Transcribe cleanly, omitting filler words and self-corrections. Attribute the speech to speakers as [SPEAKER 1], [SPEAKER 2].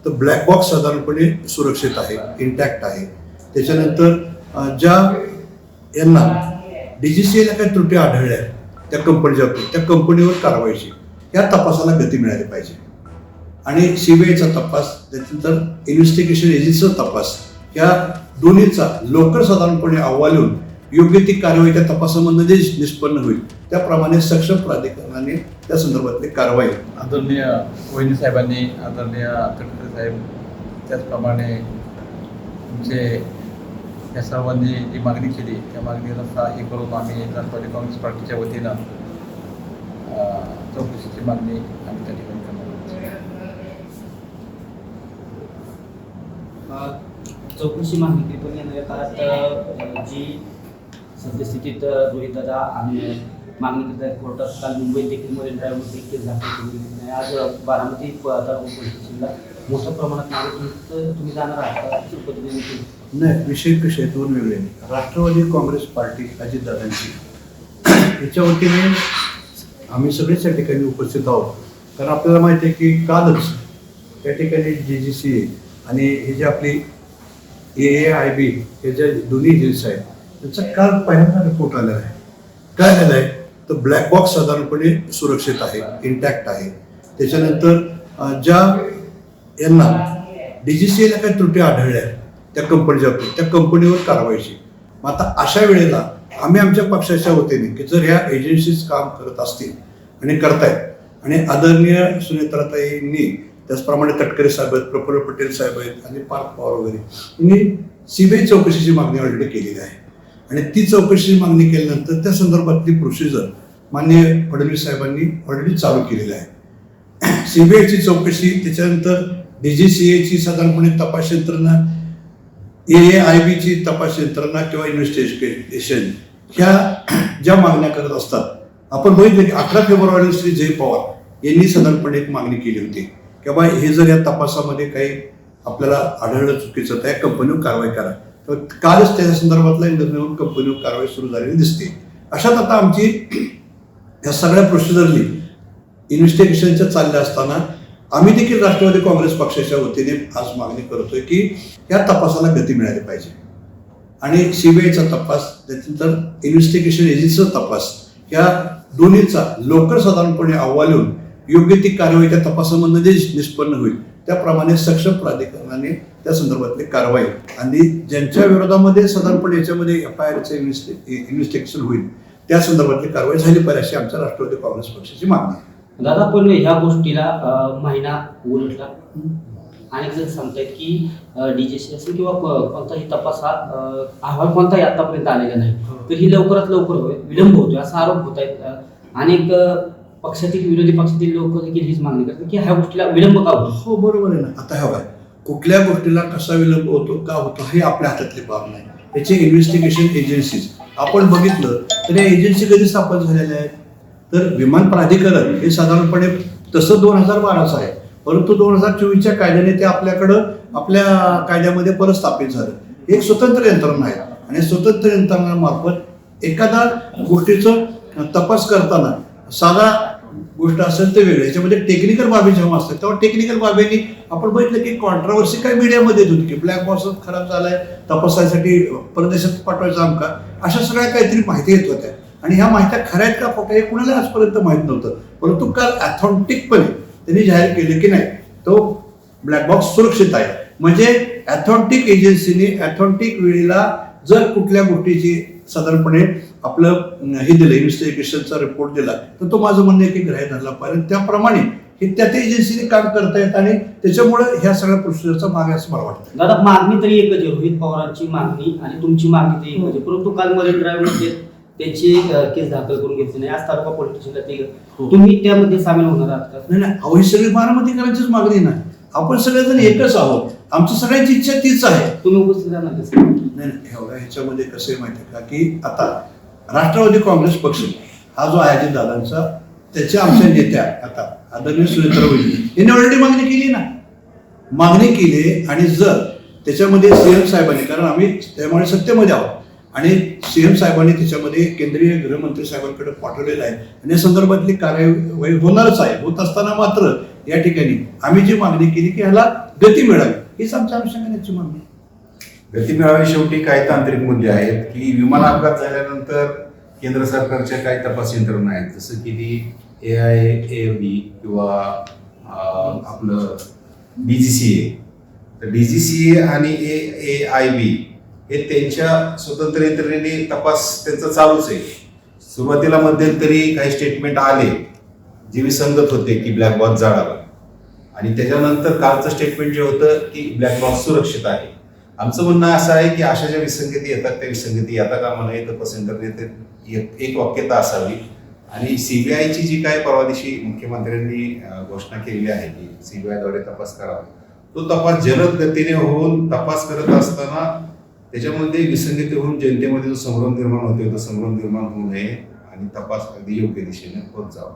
[SPEAKER 1] तर black box साधारणपणे सुरक्षित आहे, इंटॅक्ट आहे. त्याच्यानंतर ज्या यांना DGCA काही त्रुटी आढळल्या त्या कंपनीच्या बाबतीत, त्या कंपनीवर कारवाईची या तपासाला गती मिळाली पाहिजे. आणि CBIचा तपास, त्याच्यानंतर इन्व्हेस्टिगेशन एजन्सीचा तपास, या दोन्हीचा लवकर साधारणपणे अहवाल येऊन योग्य ती कारवाई त्या तपासामधून जे निष्पन्न होईल त्याप्रमाणे सक्षम प्राधिकरणाने त्या संदर्भातली कारवाई.
[SPEAKER 2] आदरणीय वहिनी साहेबांनी, आदरणीय तटकरे साहेब, त्याचप्रमाणे तुमचे या सर्वांनी जी मागणी केली त्या मागणीला हे करून आम्ही राष्ट्रवादी काँग्रेस पार्टीच्या वतीनं चौकशीची मागणी आम्ही त्या ठिकाणी करणार
[SPEAKER 3] आहोत. चौकशी मागणी केली पण येणाऱ्या काळात जी सद्यस्थितीत रोहितदादा आणि मागणी करत आहेत कोर्टात, काल मुंबईत देखील मरीन ड्राईव्हमध्ये केस दाखल केली नाही. आज बारामती पोलीस स्टेशनला मोठ्या प्रमाणात मागणी, तुम्ही जाणार आहात का पद्धतीने?
[SPEAKER 1] नाही, विषय कसे आहेत दोन वेगळे. राष्ट्रवादी काँग्रेस पार्टी अजितदादांची याच्या वतीने आम्ही सगळेच या ठिकाणी उपस्थित आहोत. कारण आपल्याला माहिती आहे की कालच त्या ठिकाणी DGCA आणि हे जे आपली AAIB हे जे दोन्ही एजन्सी आहेत त्याचा काल पहिल्यांदा रिपोर्ट आलेला आहे. काय झालं आहे तर ब्लॅक बॉक्स साधारणपणे सुरक्षित आहे, इंटॅक्ट आहे. त्याच्यानंतर ज्या यांना DGCA काही त्रुटी आढळल्या त्या कंपनीच्या बाबतीत, त्या कंपनीवर कारवाईची. मग आता अशा वेळेला आम्ही आमच्या पक्षाच्या वतीने की जर ह्या एजन्सीज काम करत असतील आणि करतायत आणि आदरणीय सुनेत्राताईंनी, त्याचप्रमाणे तटकरे साहेब आहेत, प्रफुल्ल पटेल साहेब आहेत आणि पार्थ पवार वगैरे यांनी CBI चौकशीची मागणी ऑलरेडी केलेली आहे. आणि ती चौकशीची मागणी केल्यानंतर त्या संदर्भातली प्रोसिजर माननीय फडणवीस साहेबांनी ऑलरेडी चालू केलेली आहे. CBIची चौकशी, त्याच्यानंतर DGCAची साधारणपणे तपास यंत्रणा, AAIBची तपास यंत्रणा किंवा इन्व्हेस्टिगेशन ह्या ज्या मागण्या करत असतात. आपण बघितलं की 11 फेब्रुवारीला श्री जय पवार यांनी साधारणपणे एक मागणी केली होती की बाबा हे जर या तपासामध्ये काही आपल्याला आढळलं चुकीचं तर या कंपनीवर कारवाई करा. तर कालच त्या संदर्भातला निर्णय होऊन कंपनीवर कारवाई सुरू झालेली दिसते. अशात आता आमची या सगळ्या प्रोसिजरली इन्व्हेस्टिगेशनच्या चालल्या असताना आम्ही देखील राष्ट्रवादी काँग्रेस पक्षाच्या वतीने आज मागणी करतोय की या तपासाला गती मिळाली पाहिजे. आणि CBIचा तपास, त्याच्यानंतर इन्व्हेस्टिगेशन एजन्सीचा तपास, या दोन्हीचा लवकर साधारणपणे अहवाल येऊन योग्य ती कारवाई त्या तपासामधून जे निष्पन्न होईल त्याप्रमाणे सक्षम प्राधिकरणाने त्या संदर्भातली कारवाई आणि ज्यांच्या विरोधामध्ये साधारणपणे याच्यामध्ये FIRचं इन्व्हेस्टिगेशन होईल त्या संदर्भातली कारवाई झाली पाहिजे अशी आमच्या राष्ट्रवादी काँग्रेस पक्षाची मागणी आहे.
[SPEAKER 3] दादा, पण ह्या गोष्टीला महिना उलटला. अनेक जण सांगतायत की DGCA असेल किंवा कोणताही तपास हा अहवाल कोणताही आतापर्यंत आलेला नाही, तर ही लवकरात लवकर होईल, विलंब होतोय असा आरोप होत आहेत. अनेक पक्षातील, विरोधी पक्षातील लोक देखील हीच मागणी करतात की ह्या गोष्टीला विलंब का होतो.
[SPEAKER 1] हो, बरोबर आहे ना. आता ह्या काय कुठल्या गोष्टीला कसा विलंब होतो, का होतो, हे आपल्या हातातली बाब नाही. याचे इन्व्हेस्टिगेशन एजन्सीज आपण बघितलं तर या एजन्सी कधी स्थापन झालेल्या आहेत तर विमान प्राधिकरण हे साधारणपणे तसं 2012चं आहे, परंतु 2024च्या कायद्याने ते आपल्या कायद्यामध्ये परत स्थापित झालं. एक स्वतंत्र यंत्रणा आहे आणि स्वतंत्र यंत्रणामार्फत एखादा गोष्टीचं तपास करताना साधा गोष्ट असेल तर वेगळं, याच्यामध्ये टेक्निकल बाबी जेव्हा असतात तेव्हा टेक्निकल बाबींनी आपण बघितलं की कॉन्ट्रावर्सी काय मीडियामध्ये येत होती की ब्लॅक बॉक्स खराब झालाय, तपासासाठी परदेशात पाठवायचा आमका, अशा सगळ्या काहीतरी माहिती येत होत्या. आणि ह्या माहित्या खऱ्या आहेत का खोट्या हे कुणाला आजपर्यंत माहीत नव्हतं. परंतु काल ऑथेंटिकपणे त्यांनी जाहीर केले की नाही तो ब्लॅक बॉक्स सुरक्षित आहे. म्हणजे ऑथेंटिक एजन्सीने ऑथेंटिक वेळेला जर कुठल्या गोष्टीची साधारणपणे आपलं हे दिलं, इन्व्हेस्टिगेशनचा रिपोर्ट दिला तर तो माझं म्हणणं आहे की ग्राह्य धरला पाहिजे. त्याप्रमाणे हे त्या एजन्सीने काम करतायत आणि त्याच्यामुळे ह्या सगळ्या प्रोसिजरचा माग आहे असं मला वाटतं.
[SPEAKER 3] दादा, मागणी तरी एकच आहे, रोहित पवारांची मागणी आणि तुमची मागणी तरी एकच आहे, परंतु काल मरीन ड्राईव्हमध्ये त्याची केस दाखल करून घेतली नाही. आज तालुका पोलीस स्टेशनला ते तुम्ही त्यामध्ये सामील होणार आहात का?
[SPEAKER 1] नाही, ही सगळी बारामतीकरांचीच मागणी नाही. आपण सगळेजण एकच आहोत, आमची सगळ्यांची इच्छा तीच आहे.
[SPEAKER 3] तुम्ही उपस्थित राहणार?
[SPEAKER 1] नाही, ह्याच्यामध्ये कसं आहे माहिती आहे का की आता राष्ट्रवादी काँग्रेस पक्ष हा जो आहे दादांचा, त्याच्या आमच्या नेत्या आता आदरणीय सुनेत्रा वहिनी यांनी ऑलरेडी मागणी केली आणि जर त्याच्यामध्ये CM साहेबांनी, कारण आम्ही त्यामुळे सत्तेमध्ये आहोत आणि CM साहेबांनी त्याच्यामध्ये केंद्रीय गृहमंत्री साहेबांकडे पाठवलेलं आहे आणि या संदर्भातली कार्यवाही होणारच आहे. होत असताना मात्र या ठिकाणी आम्ही जी मागणी केली की ह्याला गती मिळावी हीच आमच्या अनुषंगाने मागणी आहे.
[SPEAKER 4] गती मिळावी. शेवटी काही तांत्रिक मुद्दे आहेत की विमान अपघात झाल्यानंतर केंद्र सरकारच्या काही तपास यंत्रणा आहेत, जसं की ती AIAB किंवा आपलं DGCA. तर DGCA आणि AIB हे त्यांच्या स्वतंत्र यंत्रणेने तपास त्यांचा चालूच आहे. सुरुवातीला मध्यंतरी काही स्टेटमेंट आले जे विसंगत होते की ब्लॅक बॉक्स जाळावा, आणि त्याच्यानंतर कालचं स्टेटमेंट जे होतं की ब्लॅक बॉक्स सुरक्षित आहे. आमचं म्हणणं असं आहे की अशा ज्या विसंगती येतात त्या विसंगती येता कामा नये, तपास यंत्रणेत एक वाक्यता असावी. आणि CBIची जी काय परवा दिवशी मुख्यमंत्र्यांनी घोषणा केलेली आहे की CBIद्वारे तपास करावा, तो तपास जलद गतीने होऊन तपास करत असताना त्याच्यामध्ये विसंगती होऊन जनतेमध्ये जो संभ्रम निर्माण होतोय तो संभ्रम निर्माण होऊ नये आणि तपास अगदी योग्य दिशेने होत जावा.